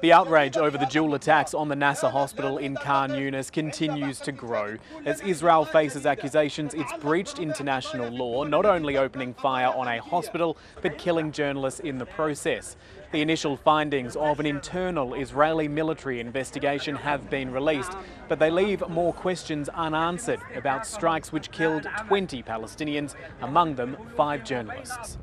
The outrage over the dual attacks on the Nasser Hospital in Khan Yunis continues to grow as Israel faces accusations it's breached international law, not only opening fire on a hospital, but killing journalists in the process. The initial findings of an internal Israeli military investigation have been released, but they leave more questions unanswered about strikes which killed 20 Palestinians, among them 5 journalists.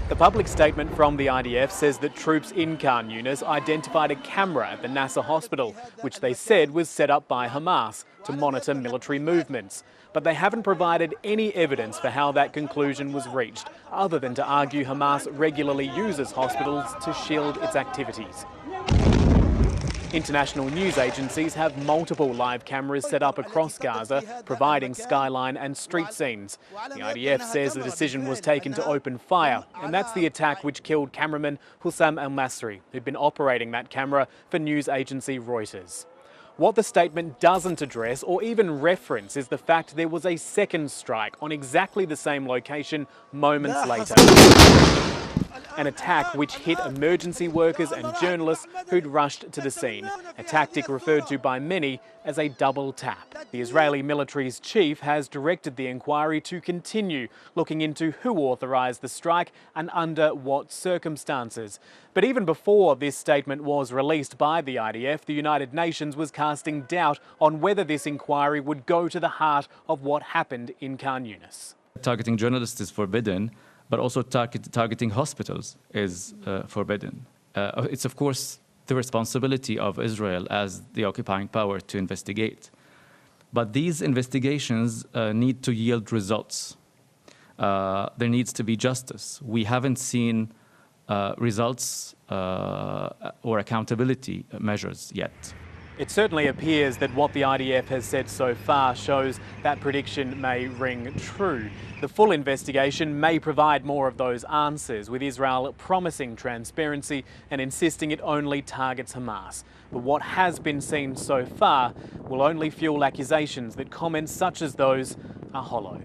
The public statement from the IDF says that troops in Khan Yunis identified a camera at the Nasser Hospital, which they said was set up by Hamas to monitor military movements. But they haven't provided any evidence for how that conclusion was reached, other than to argue Hamas regularly uses hospitals to shield its activities. International news agencies have multiple live cameras set up across Gaza, providing skyline and street scenes. The IDF says the decision was taken to open fire, and that's the attack which killed cameraman Hussam al-Masri, who'd been operating that camera for news agency Reuters. What the statement doesn't address or even reference is the fact there was a second strike on exactly the same location moments later. An attack which hit emergency workers and journalists who'd rushed to the scene, a tactic referred to by many as a double tap. The Israeli military's chief has directed the inquiry to continue, looking into who authorised the strike and under what circumstances. But even before this statement was released by the IDF, the United Nations was casting doubt on whether this inquiry would go to the heart of what happened in Khan Yunis. Targeting journalists is forbidden, but also targeting hospitals is forbidden. It's, of course, the responsibility of Israel as the occupying power to investigate. But these investigations need to yield results. There needs to be justice. We haven't seen results or accountability measures yet. It certainly appears that what the IDF has said so far shows that prediction may ring true. The full investigation may provide more of those answers, with Israel promising transparency and insisting it only targets Hamas. But what has been seen so far will only fuel accusations that comments such as those are hollow.